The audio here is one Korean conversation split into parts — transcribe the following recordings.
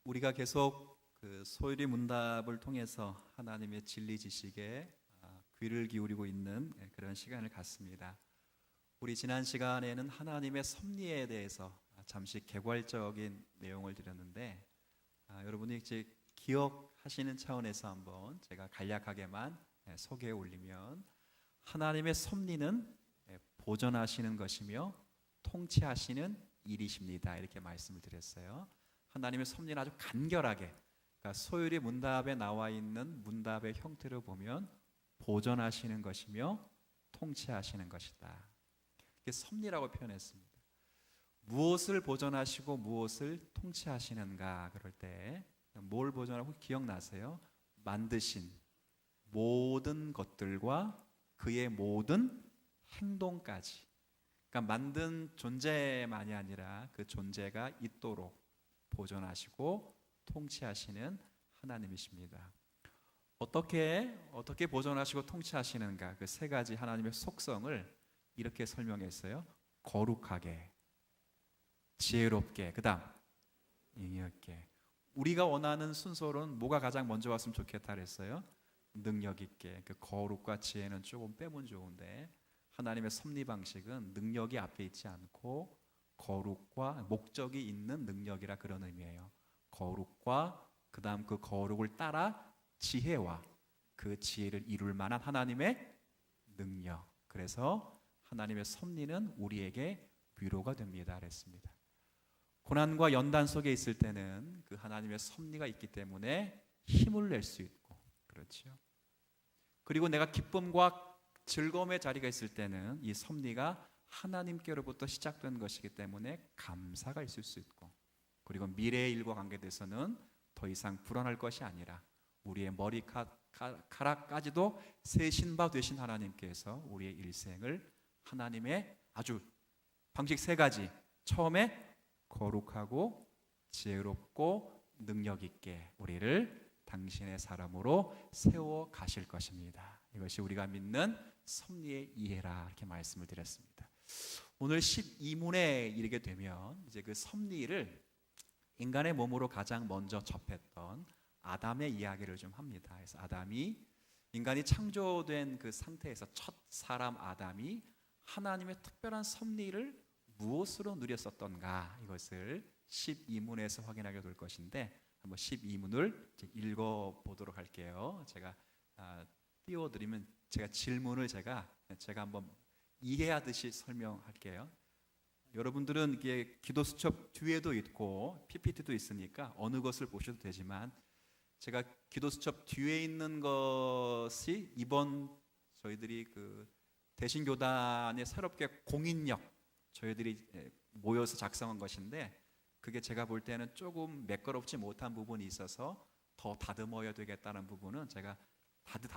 우리가 계속 그 소율이 문답을 통해서 하나님의 진리 지식에 귀를 기울이고 있는 그런 시간을 갖습니다. 우리 지난 시간에는 하나님의 섭리에 대해서 잠시 개괄적인 내용을 드렸는데 여러분이 이제 기억하시는 차원에서 한번 제가 간략하게만 소개해 올리면, 하나님의 섭리는 보존하시는 것이며 통치하시는 일이십니다. 이렇게 말씀을 드렸어요. 하나님의 섭리는 아주 간결하게, 그러니까 소율이 문답에 나와 있는 문답의 형태를 보면 보존하시는 것이며 통치하시는 것이다. 이게 섭리라고 표현했습니다. 무엇을 보존하시고 무엇을 통치하시는가 그럴 때 뭘 보존하고 기억나세요? 만드신 모든 것들과 그의 모든 행동까지. 그러니까 만든 존재만이 아니라 그 존재가 있도록 보존하시고 통치하시는 하나님이십니다. 어떻게 보존하시고 통치하시는가, 그 세 가지 하나님의 속성을 이렇게 설명했어요. 거룩하게, 지혜롭게, 그 다음 능력 있게. 우리가 원하는 순서로는 뭐가 가장 먼저 왔으면 좋겠다 그랬어요? 능력 있게. 그 거룩과 지혜는 조금 빼면 좋은데, 하나님의 섭리 방식은 능력이 앞에 있지 않고 거룩과 목적이 있는 능력이라 그런 의미예요. 거룩과 그 다음 그 거룩을 따라 지혜와 그 지혜를 이룰 만한 하나님의 능력. 그래서 하나님의 섭리는 우리에게 위로가 됩니다 그랬습니다. 고난과 연단 속에 있을 때는 그 하나님의 섭리가 있기 때문에 힘을 낼 수 있고, 그렇죠. 그리고 내가 기쁨과 즐거움의 자리가 있을 때는 이 섭리가 하나님께로부터 시작된 것이기 때문에 감사가 있을 수 있고, 그리고 미래의 일과 관계돼서는 더 이상 불안할 것이 아니라 우리의 머리카락까지도 세신 바 되신 하나님께서 우리의 일생을 하나님의 아주 방식 세 가지, 처음에 거룩하고 지혜롭고 능력 있게 우리를 당신의 사람으로 세워 가실 것입니다. 이것이 우리가 믿는 섭리의 이해라, 이렇게 말씀을 드렸습니다. 오늘 12문에 이르게 되면 이제 그 섭리를 인간의 몸으로 가장 먼저 접했던 아담의 이야기를 좀 합니다. 그래서 인간이 창조된 그 상태에서 첫 사람 아담이 하나님의 특별한 섭리를 무엇으로 누렸었던가, 이것을 12문에서 확인하게 될 것인데, 한번 12문을 읽어보도록 할게요. 제가 띄워드리면 제가 질문을 제가 한번 이해하듯이 설명할게요. 여러분들은 이게 기도 수첩 뒤에도 있고 PPT도 있으니까 어느 것을 보셔도 되지만, 제가 기도 수첩 뒤에 있는 것이 이번 저희들이 그 대신교단에 새롭게 공인력 저희들이 모여서 작성한 것인데, 그게 제가 볼 때는 조금 매끄럽지 못한 부분이 있어서 더 다듬어야 되겠다는 부분은 제가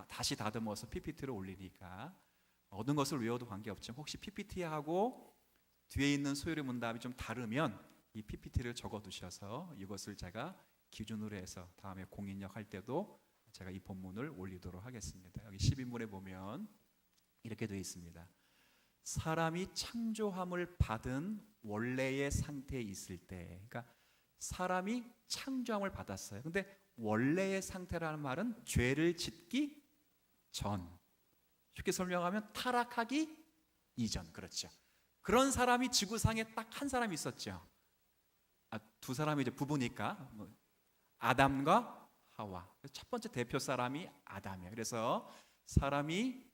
다시 다듬어서 PPT로 올리니까 얻은 것을 외워도 관계없지만, 혹시 PPT하고 뒤에 있는 소율의 문답이 좀 다르면 이 PPT를 적어두셔서 이것을 제가 기준으로 해서 다음에 공인력 할 때도 제가 이 본문을 올리도록 하겠습니다. 여기 12문에 보면 이렇게 되어 있습니다. 사람이 창조함을 받은 원래의 상태에 있을 때, 그러니까 사람이 창조함을 받았어요. 근데 원래의 상태라는 말은 죄를 짓기 전, 쉽게 설명하면 타락하기 이전, 그렇죠. 그런 사람이 지구상에 딱 한 사람이 있었죠. 두 사람이 이제 부부니까 아담과 하와. 첫 번째 대표 사람이 아담이에요. 그래서 사람이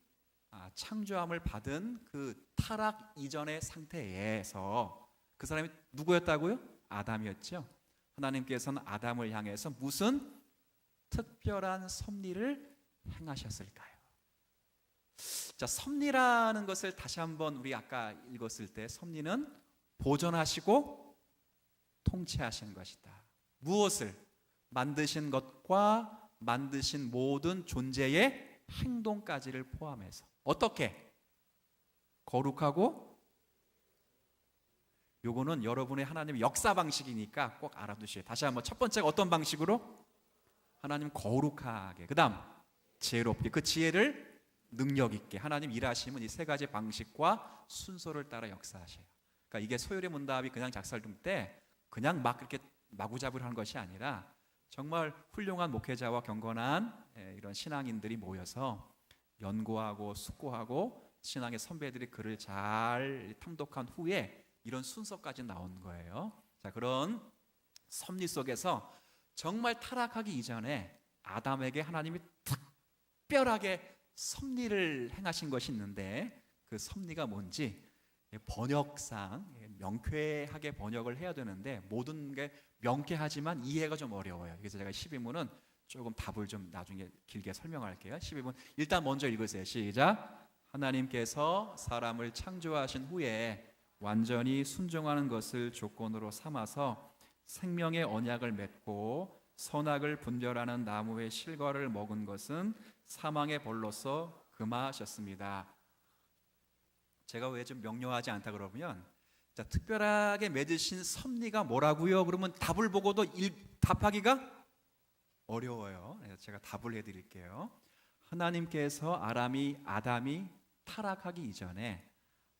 창조함을 받은 그 타락 이전의 상태에서 그 사람이 누구였다고요? 아담이었죠. 하나님께서는 아담을 향해서 무슨 특별한 섭리를 행하셨을까요? 자, 섭리라는 것을 다시 한번 우리 아까 읽었을 때, 섭리는 보존하시고 통치하시는 것이다. 무엇을? 만드신 것과 만드신 모든 존재의 행동까지를 포함해서. 어떻게? 거룩하고, 요거는 여러분의 하나님의 역사 방식이니까 꼭 알아두셔야 돼요. 다시 한번, 첫 번째가 어떤 방식으로? 하나님 거룩하게, 그 다음 지혜롭게, 그 지혜를 능력 있게. 하나님 일하시면 이 세 가지 방식과 순서를 따라 역사하셔요. 그러니까 이게 소율의 문답이 그냥 작성될 때 그냥 막 이렇게 마구잡이로 하는 것이 아니라 정말 훌륭한 목회자와 경건한 이런 신앙인들이 모여서 연구하고 숙고하고 신앙의 선배들이 글을 잘 탐독한 후에 이런 순서까지 나온 거예요. 자, 그런 섭리 속에서 정말 타락하기 이전에 아담에게 하나님이 특별하게 섭리를 행하신 것이 있는데 그 섭리가 뭔지 번역상 명쾌하게 번역을 해야 되는데 모든 게 명쾌하지만 이해가 좀 어려워요. 그래서 제가 12문은 조금 답을 좀 나중에 길게 설명할게요. 12문 일단 먼저 읽으세요. 시작. 하나님께서 사람을 창조하신 후에 완전히 순종하는 것을 조건으로 삼아서 생명의 언약을 맺고 선악을 분별하는 나무의 실과를 먹은 것은 사망의 벌로서 금하셨습니다. 제가 왜 좀 명료하지 않다 그러면 자, 특별하게 맺으신 섭리가 뭐라고요? 그러면 답을 보고도 답하기가 어려워요. 그래서 제가 답을 해드릴게요. 하나님께서 아담이 타락하기 이전에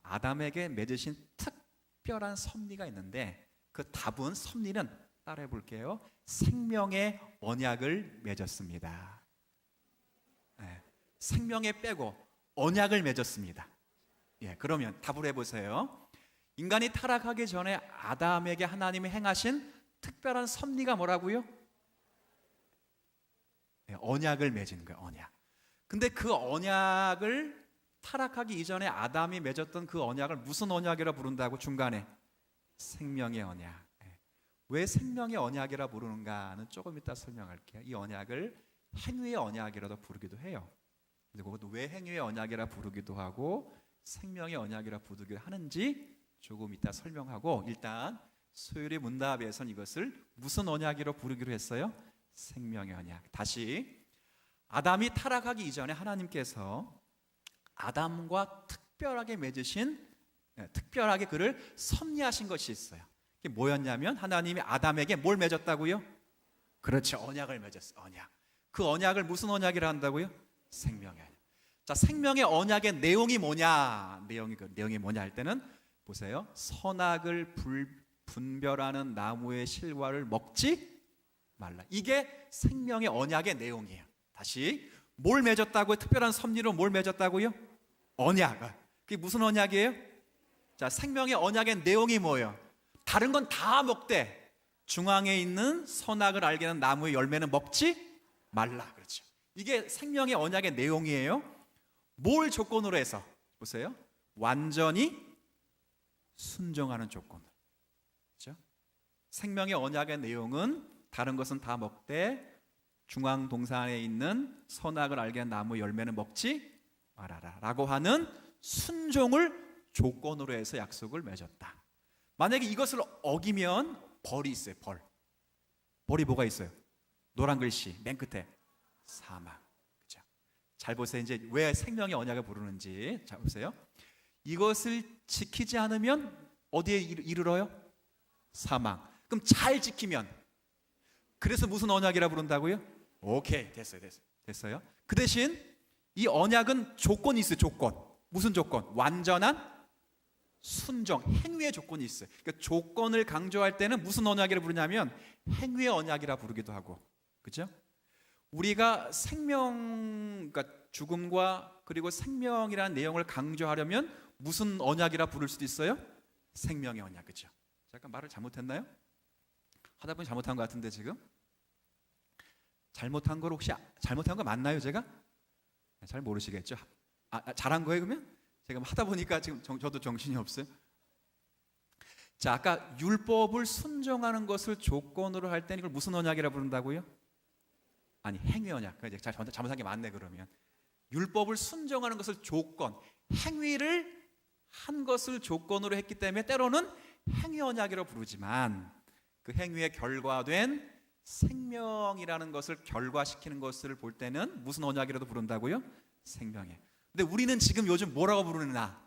아담에게 맺으신 특별한 섭리가 있는데 그 답은 섭리는 따라해 볼게요. 생명의 언약을 맺었습니다. 네, 생명에 빼고 언약을 맺었습니다. 예, 그러면 답을 해보세요. 인간이 타락하기 전에 아담에게 하나님이 행하신 특별한 섭리가 뭐라고요? 네, 언약을 맺은 거예요. 언약. 근데 그 언약을 타락하기 이전에 아담이 맺었던 그 언약을 무슨 언약이라 부른다고? 중간에 생명의 언약. 왜 생명의 언약이라 부르는가는 조금 이따 설명할게요. 이 언약을 행위의 언약이라도 부르기도 해요. 그리고 그것도 왜 행위의 언약이라 부르기도 하고 생명의 언약이라 부르기도 하는지 조금 이따 설명하고, 일단 소율의 문답에서는 이것을 무슨 언약이라 부르기로 했어요? 생명의 언약. 다시 아담이 타락하기 이전에 하나님께서 아담과 특별하게 맺으신, 특별하게 그를 섭리하신 것이 있어요. 그게 뭐였냐면 하나님이 아담에게 뭘 맺었다고요? 그렇죠, 언약을 맺었어요. 언약. 그 언약을 무슨 언약이라 한다고요? 생명의 언약. 자, 생명의 언약의 내용이 뭐냐? 내용이 뭐냐 할 때는 보세요. 선악을 분별하는 나무의 실과를 먹지 말라. 이게 생명의 언약의 내용이에요. 다시 뭘 맺었다고요? 특별한 섭리로 뭘 맺었다고요? 언약. 그게 무슨 언약이에요? 자, 생명의 언약의 내용이 뭐예요? 다른 건 다 먹되 중앙에 있는 선악을 알게 하는 나무의 열매는 먹지 말라. 그렇죠. 이게 생명의 언약의 내용이에요. 뭘 조건으로 해서? 보세요. 완전히 순종하는 조건으로. 그렇죠? 생명의 언약의 내용은 다른 것은 다 먹되 중앙 동산에 있는 선악을 알게 하는 나무 열매는 먹지 말아라 라고 하는 순종을 조건으로 해서 약속을 맺었다. 만약에 이것을 어기면 벌이 있어요. 벌이 뭐가 있어요? 노란 글씨 맨 끝에 사망. 그렇죠? 잘 보세요. 이제 왜 생명의 언약을 부르는지 자 보세요. 이것을 지키지 않으면 어디에 이르러요? 사망. 그럼 잘 지키면, 그래서 무슨 언약이라 부른다고요? 오케이, 됐어요. 그 대신 이 언약은 조건이 있어요. 조건. 무슨 조건? 완전한 순종, 행위의 조건이 있어요. 그러니까 조건을 강조할 때는 무슨 언약이라 부르냐면 행위의 언약이라 부르기도 하고, 그렇죠? 우리가 생명, 그러니까 죽음과 그리고 생명이라는 내용을 강조하려면 무슨 언약이라 부를 수도 있어요? 생명의 언약, 그렇죠? 잠깐 말을 잘못했나요? 하다 보니 잘못한 것 같은데 지금 잘못한 걸 혹시 잘못한 거 맞나요, 제가? 잘 모르시겠죠? 잘한 거예요, 그러면? 제가 하다 보니까 지금 저도 정신이 없어요. 자, 아까 율법을 순종하는 것을 조건으로 할 때는 이걸 무슨 언약이라 부른다고요? 아니, 행위 언약. 제가 잘못한 게 맞네. 그러면 율법을 순종하는 것을 조건, 행위를 한 것을 조건으로 했기 때문에 때로는 행위 언약이라고 부르지만 그 행위의 결과된 생명이라는 것을 결과시키는 것을 볼 때는 무슨 언약이라도 부른다고요? 생명의. 근데 우리는 지금 요즘 뭐라고 부르느냐?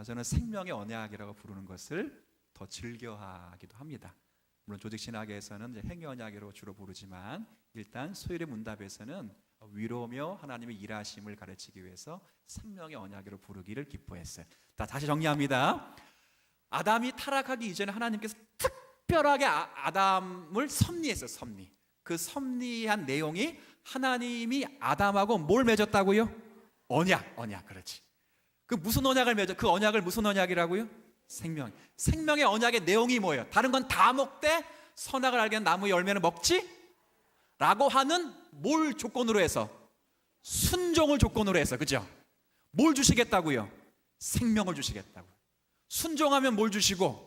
저는 생명의 언약이라고 부르는 것을 더 즐겨하기도 합니다. 물론 조직신학에서는 이제 행위 언약으로 주로 부르지만 일단 소율의 문답에서는 위로며 하나님의 일하심을 가르치기 위해서 생명의 언약으로 부르기를 기뻐했어요. 다시 정리합니다. 아담이 타락하기 이전에 하나님께서 특별하게 아담을 섭리했어요. 섭리. 그 섭리한 내용이 하나님이 아담하고 뭘 맺었다고요? 언약. 그렇지. 그 무슨 언약을 맺어? 그 언약을 무슨 언약이라고요? 생명의 언약의 내용이 뭐예요? 다른 건 다 먹되 선악을 알게 하는 나무 열매는 먹지? 라고 하는 뭘 조건으로 해서? 순종을 조건으로 해서. 그죠? 뭘 주시겠다고요? 생명을 주시겠다고. 순종하면 뭘 주시고?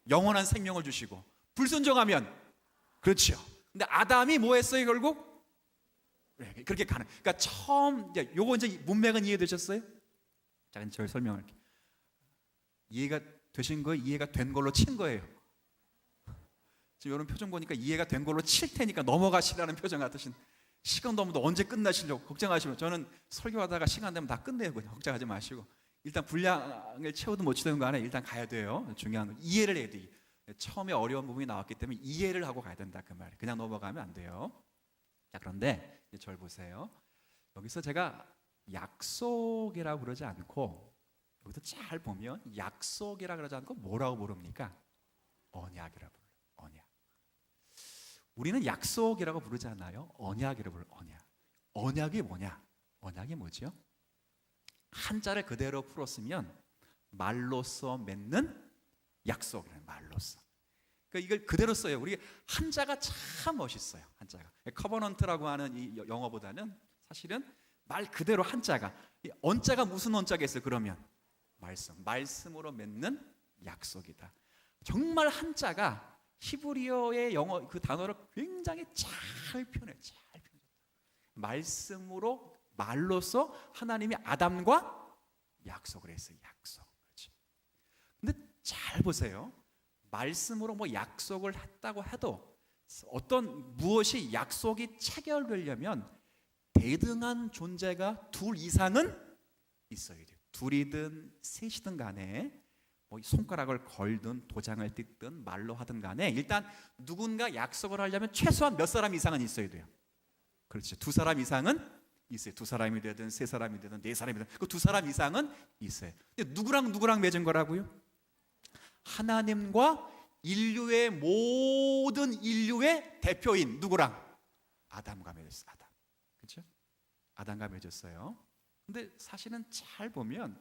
영원한 생명을 주시고. 불순종하면? 그렇죠. 근데 아담이 뭐 했어요 결국? 그렇게 가는. 그러니까 처음 요거 이제 문맥은 이해되셨어요? 자, 이제 저를 설명할게요. 이해가 되신 거예요? 이해가 된 걸로 친 거예요? 지금 이런 표정 보니까 이해가 된 걸로 칠 테니까 넘어가시라는 표정 같으신. 시간 너무 언제 끝나시려고 걱정하시면 저는 설교하다가 시간 되면 다 끝내요. 그냥 걱정하지 마시고 일단 분량을 채우든 못 채우든 간에 일단 가야 돼요. 중요한 건 이해를 해야 돼요. 처음에 어려운 부분이 나왔기 때문에 이해를 하고 가야 된다 그 말이에요. 그냥 넘어가면 안 돼요. 자, 그런데 이제 저를 보세요. 여기서 제가 약속이라고 그러지 않고 여기서 잘 보면 약속이라고 그러지 않고 뭐라고 부릅니까? 언약이라고 불러요. 언약. 우리는 약속이라고 부르지 않나요? 언약이라고 불러요. 언약. 언약이 뭐냐? 언약이 뭐죠? 한자를 그대로 풀었으면 말로써 맺는 약속이라는 말로써. 그러니까 이걸 그대로 써요. 우리 한자가 참 멋있어요. 한자가 커버넌트라고 하는 이 영어보다는 사실은 말 그대로 한자가 이 언자가 무슨 언자가 있어요? 그러면 말씀으로 맺는 약속이다. 정말 한자가 히브리어의 영어 그 단어를 굉장히 잘 표현해요. 말씀으로 말로써 하나님이 아담과 약속을 했어요. 약속. 그렇죠. 근데 잘 보세요. 말씀으로 뭐 약속을 했다고 해도 어떤 무엇이 약속이 체결되려면 대등한 존재가 둘 이상은 있어야 돼요. 둘이든 셋이든 간에 뭐 손가락을 걸든 도장을 뜯든 말로 하든 간에 일단 누군가 약속을 하려면 최소한 몇 사람 이상은 있어야 돼요. 그렇죠. 두 사람 이상은 있어요. 두 사람이 되든 세 사람이 되든 네 사람이 되든 그 두 사람 이상은 있어요. 근데 누구랑 맺은 거라고요? 하나님과 인류의 모든 인류의 대표인 누구랑? 아담과 맺었어요. 아담. 그렇죠? 아담과 맺었어요. 근데 사실은 잘 보면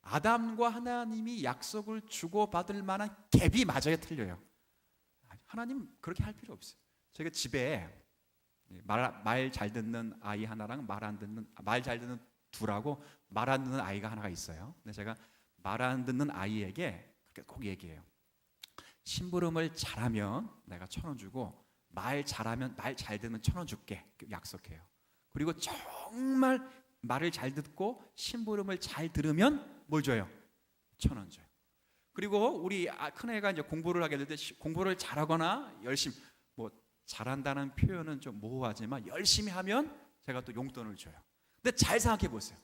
아담과 하나님이 약속을 주고받을 만한 갭이 맞아야 틀려요. 하나님 그렇게 할 필요 없어요. 제가 집에 말 잘 듣는 아이 하나랑 말 잘 듣는 둘하고 말 안 듣는 아이가 하나가 있어요. 근데 제가 말 안 듣는 아이에게 꼭 얘기해요. 심부름을 잘하면 내가 1,000원 주고 말 잘하면 말 잘 듣면 1,000원 줄게. 약속해요. 그리고 정말 말을 잘 듣고 심부름을 잘 들으면 뭘 줘요? 1,000원 줘요. 그리고 우리 큰애가 이제 공부를 하게 될 때 공부를 잘하거나 열심히 뭐 잘한다는 표현은 좀 모호하지만 열심히 하면 제가 또 용돈을 줘요. 근데 잘 생각해 보세요.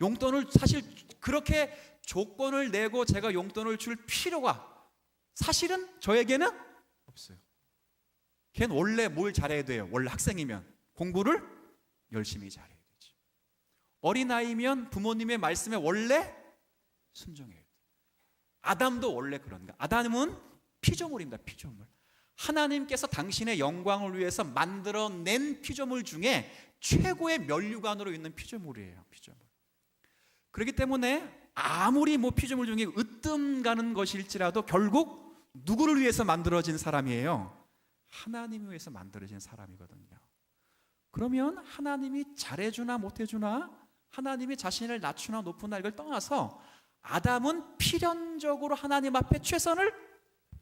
용돈을 사실 그렇게 조건을 내고 제가 용돈을 줄 필요가 사실은 저에게는 없어요. 걔는 원래 뭘 잘해야 돼요? 원래 학생이면 공부를 열심히 잘해야 되지. 어린아이면 부모님의 말씀에 원래 순종해야 돼요. 아담도 원래 그런가? 아담은 피조물입니다. 피조물. 하나님께서 당신의 영광을 위해서 만들어낸 피조물 중에 최고의 면류관으로 있는 피조물이에요. 피조물. 그렇기 때문에 아무리 뭐 피조물 중에 으뜸 가는 것일지라도 결국 누구를 위해서 만들어진 사람이에요? 하나님을 위해서 만들어진 사람이거든요. 그러면 하나님이 잘해주나 못해주나, 하나님이 자신을 낮추나 높으나 이걸 떠나서 아담은 필연적으로 하나님 앞에 최선을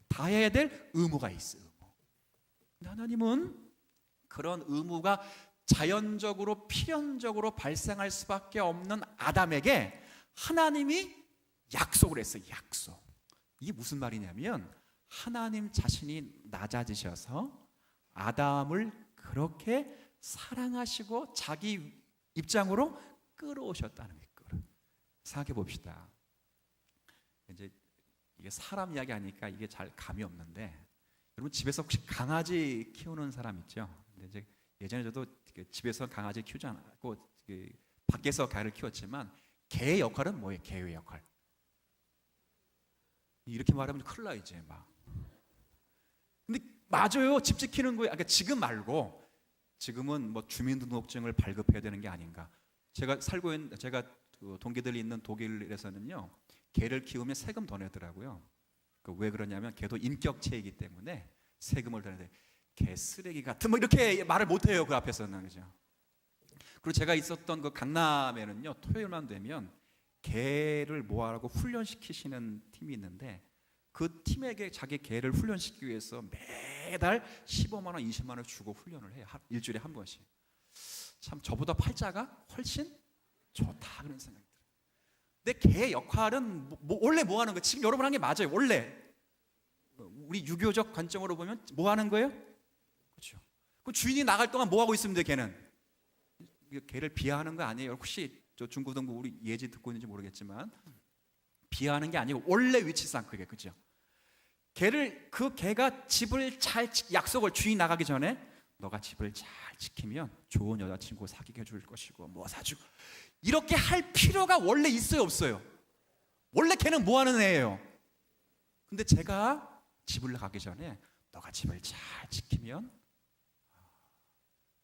다해야 될 의무가 있어요. 근데 하나님은 그런 의무가 자연적으로 필연적으로 발생할 수밖에 없는 아담에게 하나님이 약속을 했어요. 약속. 이게 무슨 말이냐면 하나님 자신이 낮아지셔서 아담을 그렇게 사랑하시고 자기 입장으로 끌어오셨다는 거예요. 생각해 봅시다. 이제 이게 사람 이야기 하니까 이게 잘 감이 없는데 여러분 집에서 혹시 강아지 키우는 사람 있죠? 근데 이제 예전에 저도 집에서 강아지 키우지 않았고 밖에서 개를 키웠지만 개의 역할은 뭐예요? 개의 역할. 이렇게 말하면 큰일 나 이제 막. 맞아요. 집 지키는 거예요. 그러니까 지금 말고, 지금은 뭐 주민등록증을 발급해야 되는 게 아닌가. 제가 그 동기들이 있는 독일에서는요, 개를 키우면 세금 더 내더라고요. 왜 그러냐면 개도 인격체이기 때문에 세금을 더 내는데, 개 쓰레기 같은 뭐 이렇게 말을 못 해요, 그 앞에서는. 그죠? 그리고 제가 있었던 그 강남에는요, 토요일만 되면 개를 모아라고 훈련시키시는 팀이 있는데, 그 팀에게 자기 개를 훈련시키기 위해서 매달 15만 원, 20만 원 주고 훈련을 해요. 일주일에 한 번씩. 참 저보다 팔자가 훨씬 좋다 그런 생각이 들어요. 근데 개의 역할은 원래 뭐 하는 거예요? 지금 여러분 한 게 맞아요. 원래 우리 유교적 관점으로 보면 뭐 하는 거예요? 그렇죠. 그 주인이 나갈 동안 뭐 하고 있습니다, 개는? 개를 비하하는 거 아니에요. 혹시 저 중고등부 우리 예지 듣고 있는지 모르겠지만, 비하하는 게 아니고 원래 위치상 그게, 그죠? 그 개가 집을 잘 약속을, 주인 나가기 전에 너가 집을 잘 지키면 좋은 여자친구 사귀게 해줄 것이고 뭐 사주고, 이렇게 할 필요가 원래 있어요, 없어요? 원래 개는 뭐 하는 애예요? 근데 제가 집을 나가기 전에 너가 집을 잘 지키면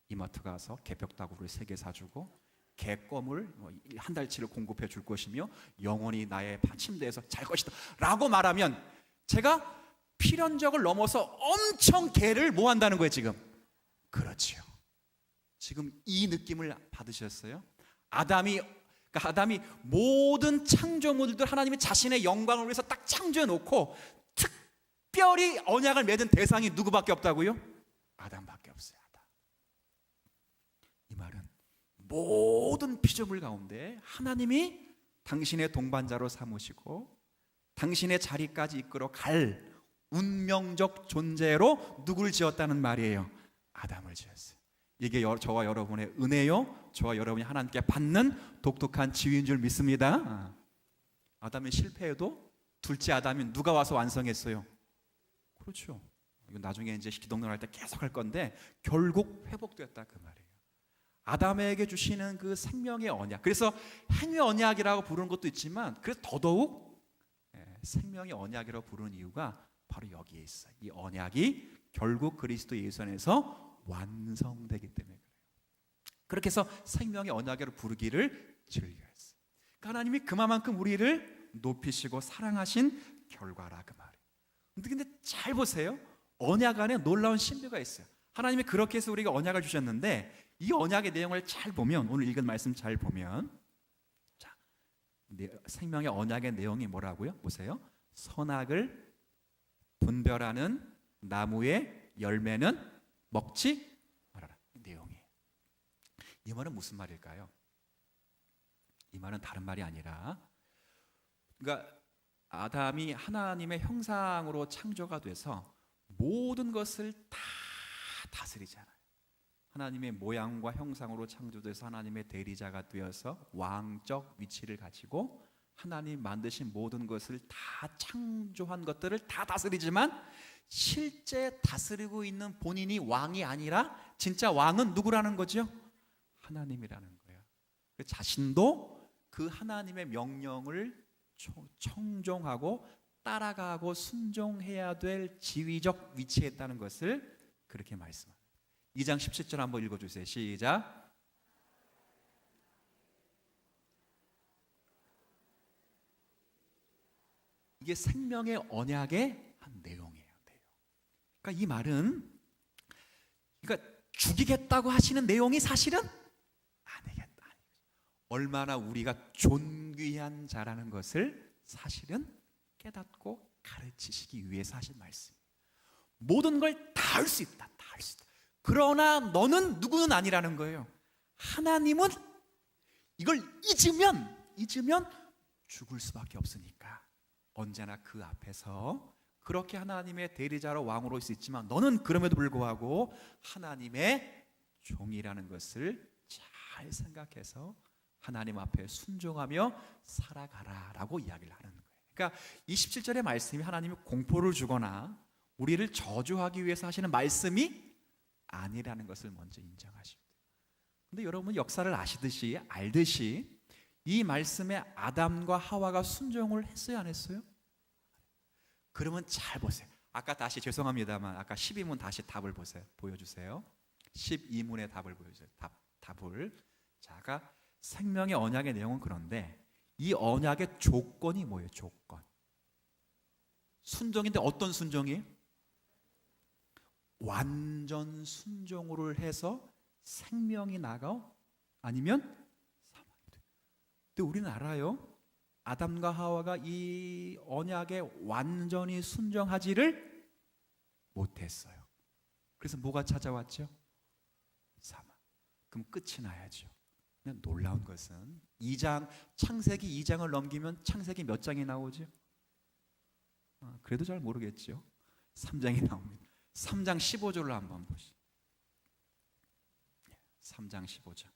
이마트 가서 개벽다구를 3개 사주고 개껌을 한 달치를 공급해 줄 것이며 영원히 나의 침대에서 잘 것이다 라고 말하면, 제가 필연적을 넘어서 엄청 개를 뭐 한다는 거예요 지금? 그렇지요. 지금 이 느낌을 받으셨어요? 아담이 모든 창조물들 하나님이 자신의 영광을 위해서 딱 창조해 놓고 특별히 언약을 맺은 대상이 누구밖에 없다고요? 아담밖에 없어요. 아담. 이 말은 모든 피조물 가운데 하나님이 당신의 동반자로 삼으시고 당신의 자리까지 이끌어 갈 운명적 존재로 누구를 지었다는 말이에요? 아담을 지었어요. 이게 저와 여러분의 은혜요, 저와 여러분이 하나님께 받는 독특한 지위인 줄 믿습니다. 아담이 실패해도 둘째 아담이 누가 와서 완성했어요? 그렇죠. 이건 나중에 이제 기독론할 때 계속 할 건데, 결국 회복됐다 그 말이에요. 아담에게 주시는 그 생명의 언약, 그래서 행위 언약이라고 부르는 것도 있지만, 그래서 더더욱 생명의 언약이라고 부르는 이유가 바로 여기에 있어요. 이 언약이 결국 그리스도 예수 안에서 완성되기 때문에 그래요. 그렇게 해서 생명의 언약으로 부르기를 즐겨했어요. 그러니까 하나님이 그만큼 우리를 높이시고 사랑하신 결과라 그 말이에요. 근데 잘 보세요. 언약 안에 놀라운 신비가 있어요. 하나님이 그렇게 해서 우리가 언약을 주셨는데, 이 언약의 내용을 잘 보면, 오늘 읽은 말씀 잘 보면, 자, 생명의 언약의 내용이 뭐라고요? 보세요. 선악을 분별하는 나무의 열매는 먹지 말아라. 내용이에요. 이 말은 무슨 말일까요? 이 말은 다른 말이 아니라, 그러니까 아담이 하나님의 형상으로 창조가 돼서 모든 것을 다 다스리잖아요. 하나님의 모양과 형상으로 창조돼서 하나님의 대리자가 되어서 왕적 위치를 가지고 하나님 만드신 모든 것을 다 창조한 것들을 다 다스리지만, 실제 다스리고 있는 본인이 왕이 아니라 진짜 왕은 누구라는 거죠? 하나님이라는 거예요. 자신도 그 하나님의 명령을 청종하고 따라가고 순종해야 될 지위적 위치에 있다는 것을 그렇게 말씀합니다. 2장 17절 한번 읽어주세요. 시작. 이게 생명의 언약의 한 내용이에요. 그러니까 이 말은, 그러니까 죽이겠다고 하시는 내용이 사실은 아니겠다. 얼마나 우리가 존귀한 자라는 것을 사실은 깨닫고 가르치시기 위해서 하신 말씀이에요. 모든 걸 다 할 수 있다. 다 할 수 있다. 그러나 너는 누구는 아니라는 거예요. 하나님은 이걸 잊으면 죽을 수밖에 없으니까 언제나 그 앞에서 그렇게 하나님의 대리자로 왕으로 있을 수 있지만, 너는 그럼에도 불구하고 하나님의 종이라는 것을 잘 생각해서 하나님 앞에 순종하며 살아가라라고 이야기를 하는 거예요. 그러니까 27절의 말씀이 하나님이 공포를 주거나 우리를 저주하기 위해서 하시는 말씀이 아니라는 것을 먼저 인정하십니다. 근데 여러분 역사를 알듯이 이 말씀에 아담과 하와가 순종을 했어요, 안 했어요? 그러면 잘 보세요. 아까 다시 죄송합니다만 아까 12문 다시 답을 보여주세요. 12문의 답을 보여주세요. 답을. 자, 아까 생명의 언약의 내용은 그런데 이 언약의 조건이 뭐예요? 조건. 순종인데 어떤 순종이에요? 완전 순종으로 해서 생명이 나가 아니면 사망이 돼. 근데 우리는 알아요. 아담과 하와가 이 언약에 완전히 순종하지를 못했어요. 그래서 뭐가 찾아왔죠? 사망. 그럼 끝이 나야죠. 그냥 놀라운 것은 2장 창세기 2장을 넘기면 창세기 몇 장이 나오죠? 그래도 잘 모르겠죠. 3장이 나옵니다. 3장 15절을 한번 보시죠. 3장 15절.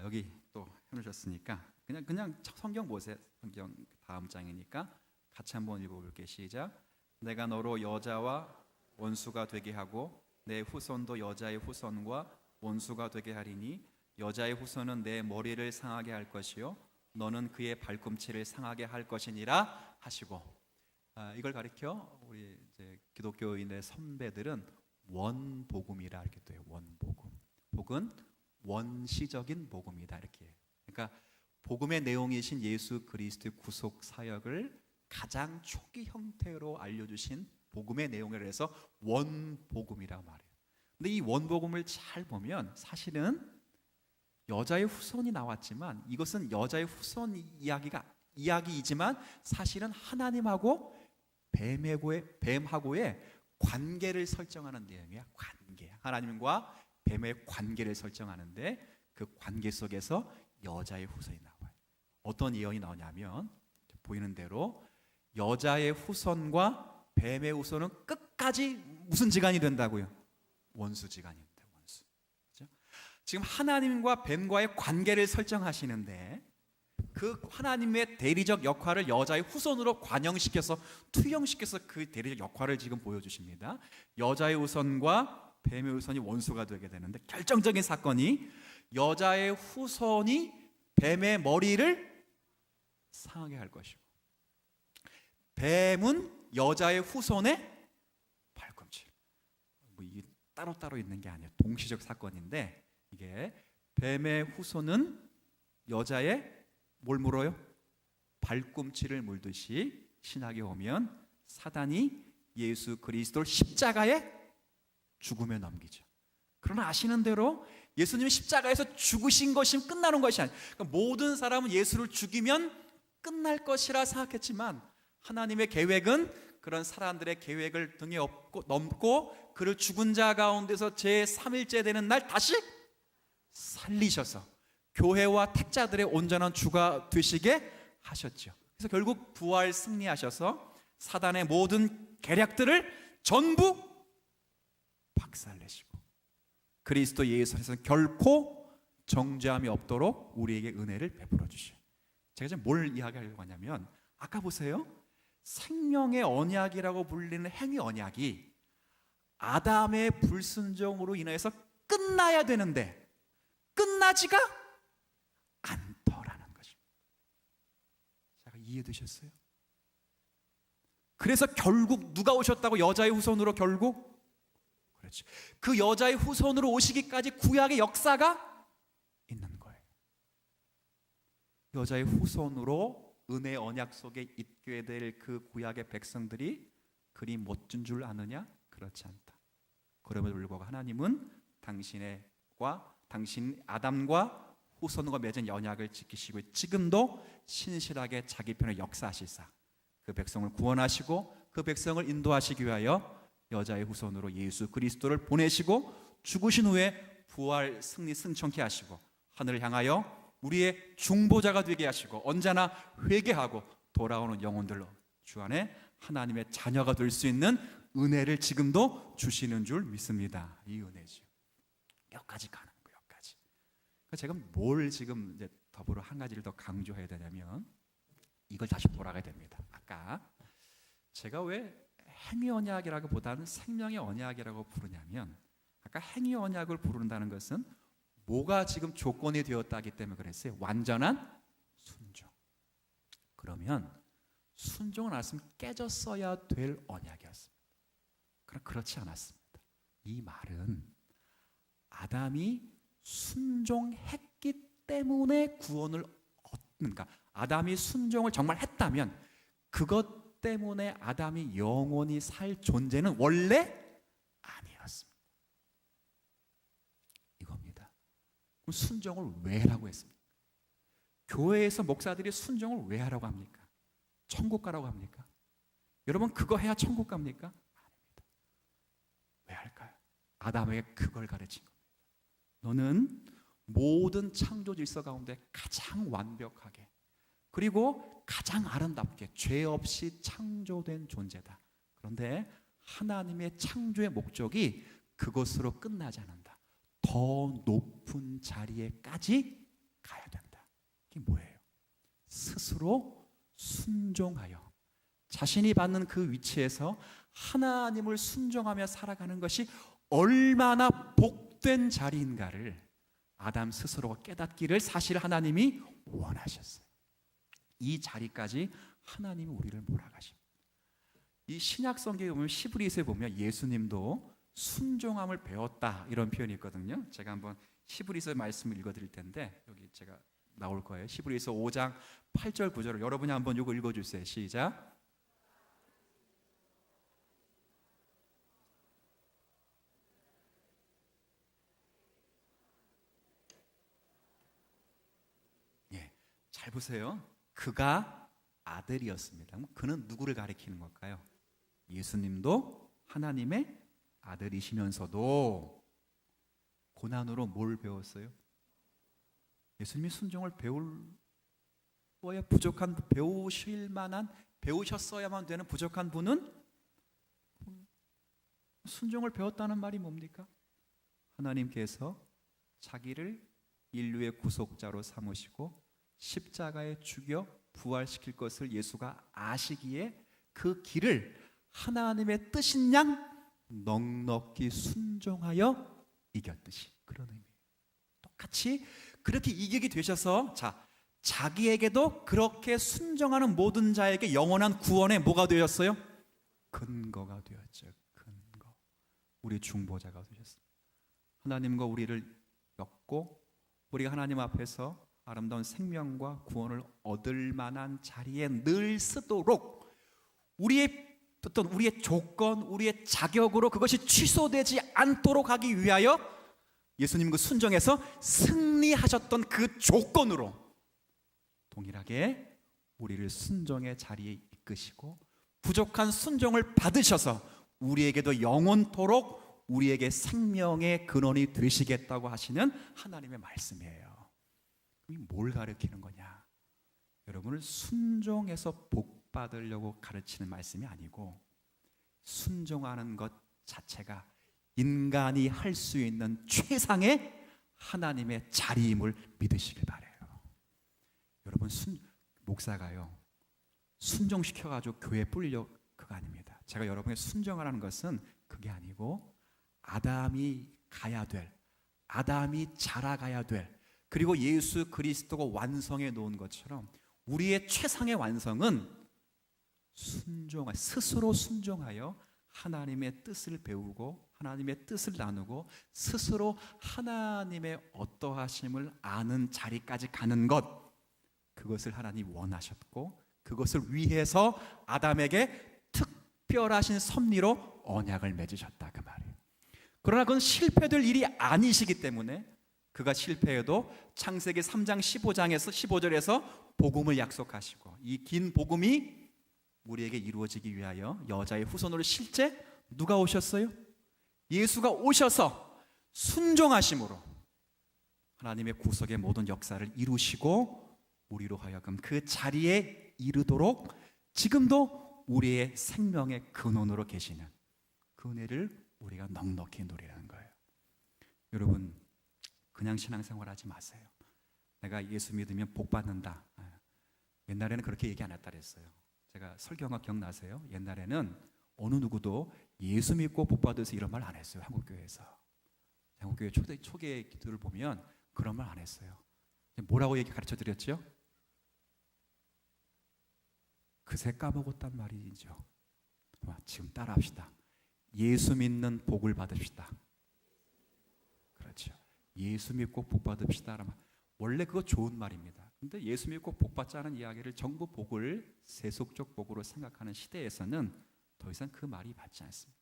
여기 또 해놓으셨으니까 그냥 성경 보세요. 성경 다음 장이니까 같이 한번 읽어볼게요. 시작. 내가 너로 여자와 원수가 되게 하고 내 후손도 여자의 후손과 원수가 되게 하리니 여자의 후손은 내 머리를 상하게 할 것이요 너는 그의 발꿈치를 상하게 할 것이니라 하시고, 이걸 가리켜 우리 이제 기독교인의 선배들은 원복음이라 이렇게 돼요. 원복음. 복은 원시적인 복음이다 이렇게. 그러니까 복음의 내용이신 예수 그리스도의 구속 사역을 가장 초기 형태로 알려주신 복음의 내용을 해서 원복음이라고 말해요. 근데 이 원복음을 잘 보면 사실은 여자의 후손이 나왔지만 이것은 여자의 후손 이야기이지만 사실은 하나님하고 뱀하고의 관계를 설정하는 내용이야. 관계. 하나님과 뱀의 관계를 설정하는데 그 관계 속에서 여자의 후손이 나와요. 어떤 예언이 나오냐면 보이는 대로 여자의 후손과 뱀의 후손은 끝까지 무슨 지간이 된다고요? 원수지간이 된다. 원수. 그렇죠? 지금 하나님과 뱀과의 관계를 설정하시는데 그 하나님의 대리적 역할을 여자의 후손으로 관영시켜서 투영시켜서 그 대리적 역할을 지금 보여주십니다. 여자의 후손과 뱀의 후손이 원수가 되게 되는데 결정적인 사건이 여자의 후손이 뱀의 머리를 상하게 할 것이고 뱀은 여자의 후손의 발꿈치. 이게 따로따로 있는 게 아니에요. 동시적 사건인데 이게 뱀의 후손은 여자의 뭘 물어요? 발꿈치를 물듯이 신학에 오면 사단이 예수 그리스도를 십자가에 죽음에 넘기죠. 그러나 아시는 대로 예수님이 십자가에서 죽으신 것이 끝나는 것이 아니에요. 그러니까 모든 사람은 예수를 죽이면 끝날 것이라 생각했지만 하나님의 계획은 그런 사람들의 계획을 등에 업고 넘고 그를 죽은 자 가운데서 제3일째 되는 날 다시 살리셔서 교회와 택자들의 온전한 주가 되시게 하셨죠. 그래서 결국 부활 승리하셔서 사단의 모든 계략들을 전부 박살내시고 그리스도 예수 안에서 결코 정죄함이 없도록 우리에게 은혜를 베풀어 주셔요. 제가 지금 뭘 이야기하려고 하냐면 아까 보세요. 생명의 언약이라고 불리는 행위 언약이 아담의 불순종으로 인해서 끝나야 되는데 끝나지가 않더라는 것입니다. 제가 이해되셨어요? 그래서 결국 누가 오셨다고? 여자의 후손으로 결국? 그렇죠. 그 여자의 후손으로 오시기까지 구약의 역사가 있는 거예요. 여자의 후손으로 은혜 언약 속에 있게 될 그 구약의 백성들이 그리 멋진 줄 아느냐? 그렇지 않다. 그럼에도 불구하고 하나님은 당신 아담과 후손과 맺은 언약을 지키시고 지금도 신실하게 자기 편에 역사하시사 그 백성을 구원하시고 그 백성을 인도하시기 위하여 여자의 후손으로 예수 그리스도를 보내시고 죽으신 후에 부활 승리 승천케 하시고 하늘을 향하여 우리의 중보자가 되게 하시고 언제나 회개하고 돌아오는 영혼들로 주 안에 하나님의 자녀가 될 수 있는 은혜를 지금도 주시는 줄 믿습니다. 이 은혜죠. 여기까지 가는 거예요. 여기까지. 제가 뭘 지금 이제 더불어 한 가지를 더 강조해야 되냐면 이걸 다시 돌아가야 됩니다. 아까 제가 왜 행위 언약이라기보다는 생명의 언약이라고 부르냐면 아까 행위 언약을 부른다는 것은 뭐가 지금 조건이 되었다기 때문에 그랬어요. 완전한 순종. 그러면 순종을 안 했으면 깨졌어야 될 언약이었습니다. 그러나 그렇지 않았습니다. 이 말은 아담이 순종했기 때문에 구원을 얻는가, 아담이 순종을 정말 했다면 그것 때문에 아담이 영원히 살 존재는 원래 아니었습니다. 이겁니다. 그럼 순종을 왜 하라고 했습니까? 교회에서 목사들이 순종을 왜 하라고 합니까? 천국 가라고 합니까? 여러분, 그거 해야 천국 갑니까? 아닙니다. 왜 할까요? 아담에게 그걸 가르친 겁니다. 너는 모든 창조 질서 가운데 가장 완벽하게 그리고 가장 아름답게 죄 없이 창조된 존재다. 그런데 하나님의 창조의 목적이 그것으로 끝나지 않는다. 더 높은 자리에까지 가야 된다. 이게 뭐예요? 스스로 순종하여 자신이 받는 그 위치에서 하나님을 순종하며 살아가는 것이 얼마나 복된 자리인가를 아담 스스로가 깨닫기를 사실 하나님이 원하셨어요. 이 자리까지 하나님이 우리를 몰아가십니다. 이 신약 성경에 보면 히브리서에 보면 예수님도 순종함을 배웠다 이런 표현이 있거든요. 제가 한번 히브리서 말씀을 읽어드릴 텐데 여기 제가 나올 거예요. 히브리서 5장 8절 9절을 여러분이 한번 이거 읽어주세요. 시작. 예, 잘 보세요. 그가 아들이었습니다. 그는 누구를 가리키는 걸까요? 예수님도 하나님의 아들이시면서도 고난으로 뭘 배웠어요? 예수님이 순종을 배워야 부족한, 배우실 만한, 배우셨어야만 되는 부족한 분은 순종을 배웠다는 말이 뭡니까? 하나님께서 자기를 인류의 구속자로 삼으시고 십자가에 죽여 부활시킬 것을 예수가 아시기에 그 길을 하나님의 뜻인 양 넉넉히 순종하여 이겼듯이, 그런 의미예요. 똑같이 그렇게 이기게 되셔서 자기에게도 그렇게 순종하는 모든 자에게 영원한 구원의 뭐가 되었어요? 근거가 되었죠. 근거. 우리 중보자가 되셨습니다. 하나님과 우리를 엮고 우리가 하나님 앞에서 아름다운 생명과 구원을 얻을 만한 자리에 늘 쓰도록 우리의 어떤 우리의 조건, 우리의 자격으로 그것이 취소되지 않도록 하기 위하여 예수님 그 순종에서 승리하셨던 그 조건으로 동일하게 우리를 순종의 자리에 이끄시고 부족한 순종을 받으셔서 우리에게도 영원토록 우리에게 생명의 근원이 되시겠다고 하시는 하나님의 말씀이에요. 이 뭘 가르치는 거냐? 여러분을 순종해서 복 받으려고 가르치는 말씀이 아니고 순종하는 것 자체가 인간이 할 수 있는 최상의 하나님의 자리임을 믿으시길 바라요. 여러분, 목사가요 순종시켜가지고 교회에 뿌리려 그거 아닙니다. 제가 여러분에게 순종하라는 것은 그게 아니고 아담이 가야 될, 아담이 자라가야 될, 그리고 예수 그리스도가 완성해 놓은 것처럼 우리의 최상의 완성은 스스로 순종하여 하나님의 뜻을 배우고 하나님의 뜻을 나누고 스스로 하나님의 어떠하심을 아는 자리까지 가는 것, 그것을 하나님이 원하셨고 그것을 위해서 아담에게 특별하신 섭리로 언약을 맺으셨다 그 말이에요. 그러나 그건 실패될 일이 아니시기 때문에 그가 실패해도 창세기 3장 15장에서 15절에서 복음을 약속하시고 이 긴 복음이 우리에게 이루어지기 위하여 여자의 후손으로 실제 누가 오셨어요? 예수가 오셔서 순종하심으로 하나님의 구속의 모든 역사를 이루시고 우리로 하여금 그 자리에 이르도록 지금도 우리의 생명의 근원으로 계시는 그 은혜를 우리가 넉넉히 누리라는 거예요. 여러분, 그냥 신앙생활 하지 마세요. 내가 예수 믿으면 복 받는다. 옛날에는 그렇게 얘기 안 했다 그랬어요. 제가 설교한 거 기억나세요? 옛날에는 어느 누구도 예수 믿고 복 받으세요 이런 말 안 했어요. 한국교회에서. 한국교회 초기의 기도를 보면 그런 말 안 했어요. 뭐라고 얘기 가르쳐 드렸죠? 그새 까먹었단 말이죠. 지금 따라합시다. 예수 믿는 복을 받읍시다. 그렇죠. 예수 믿고 복 받읍시다. 원래 그거 좋은 말입니다. 근데 예수 믿고 복 받자는 이야기를 전부 복을 세속적 복으로 생각하는 시대에서는 더 이상 그 말이 맞지 않습니다.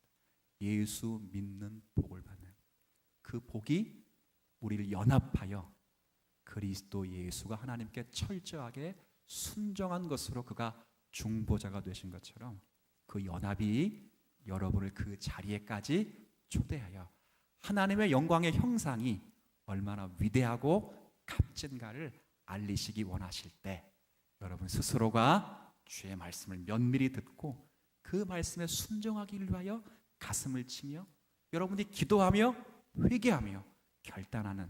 예수 믿는 복을 받는 그 복이 우리를 연합하여 그리스도 예수가 하나님께 철저하게 순종한 것으로 그가 중보자가 되신 것처럼 그 연합이 여러분을 그 자리에까지 초대하여 하나님의 영광의 형상이 얼마나 위대하고 값진가를 알리시기 원하실 때 여러분 스스로가 주의 말씀을 면밀히 듣고 그 말씀에 순종하기를 위하여 가슴을 치며 여러분이 기도하며 회개하며 결단하는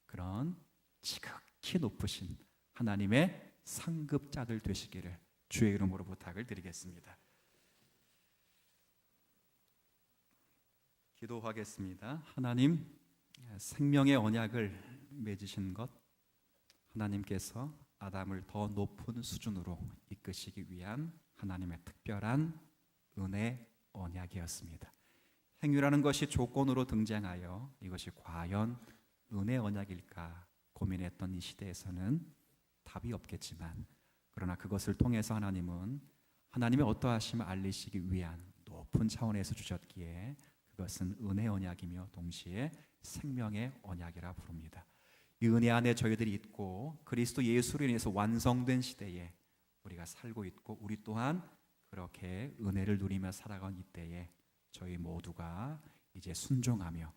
그런 지극히 높으신 하나님의 상급자들 되시기를 주의 이름으로 부탁을 드리겠습니다. 기도하겠습니다. 하나님, 생명의 언약을 맺으신 것 하나님께서 아담을 더 높은 수준으로 이끄시기 위한 하나님의 특별한 은혜 언약이었습니다. 행위라는 것이 조건으로 등장하여 이것이 과연 은혜 언약일까 고민했던 이 시대에서는 답이 없겠지만 그러나 그것을 통해서 하나님은 하나님의 어떠하심을 알리시기 위한 높은 차원에서 주셨기에 그것은 은혜 언약이며 동시에 생명의 언약이라 부릅니다. 이 은혜 안에 저희들이 있고 그리스도 예수로 인해서 완성된 시대에 우리가 살고 있고 우리 또한 그렇게 은혜를 누리며 살아가는 이때에 저희 모두가 이제 순종하며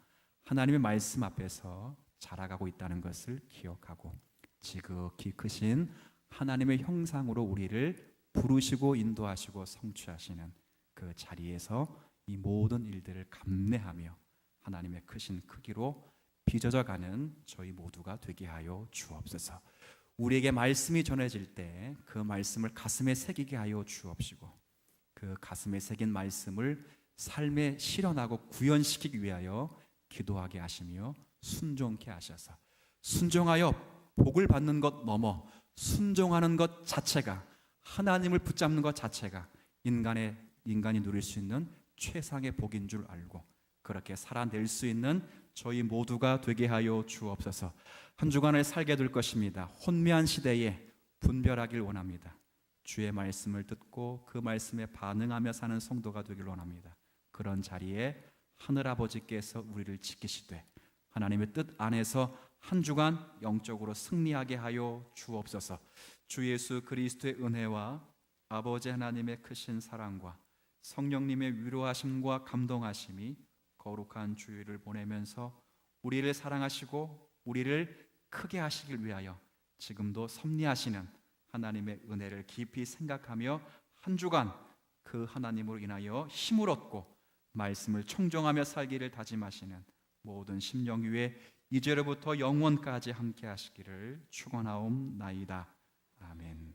하나님의 말씀 앞에서 자라가고 있다는 것을 기억하고 지극히 크신 하나님의 형상으로 우리를 부르시고 인도하시고 성취하시는 그 자리에서 이 모든 일들을 감내하며 하나님의 크신 크기로 빚어져가는 저희 모두가 되게 하여 주옵소서. 우리에게 말씀이 전해질 때 그 말씀을 가슴에 새기게 하여 주옵시고 그 가슴에 새긴 말씀을 삶에 실현하고 구현시키기 위하여 기도하게 하시며 순종케 하셔서 순종하여 복을 받는 것 넘어 순종하는 것 자체가 하나님을 붙잡는 것 자체가 인간이 누릴 수 있는 최상의 복인 줄 알고 그렇게 살아낼 수 있는 저희 모두가 되게 하여 주옵소서. 한 주간을 살게 될 것입니다. 혼미한 시대에 분별하길 원합니다. 주의 말씀을 듣고 그 말씀에 반응하며 사는 성도가 되길 원합니다. 그런 자리에 하늘아버지께서 우리를 지키시되 하나님의 뜻 안에서 한 주간 영적으로 승리하게 하여 주옵소서. 주 예수 그리스도의 은혜와 아버지 하나님의 크신 사랑과 성령님의 위로하심과 감동하심이 거룩한 주일을 보내면서 우리를 사랑하시고 우리를 크게 하시길 위하여 지금도 섭리하시는 하나님의 은혜를 깊이 생각하며 한 주간 그 하나님으로 인하여 힘을 얻고 말씀을 청종하며 살기를 다짐하시는 모든 심령 위에 이제로부터 영원까지 함께 하시기를 축원하옵나이다. 아멘.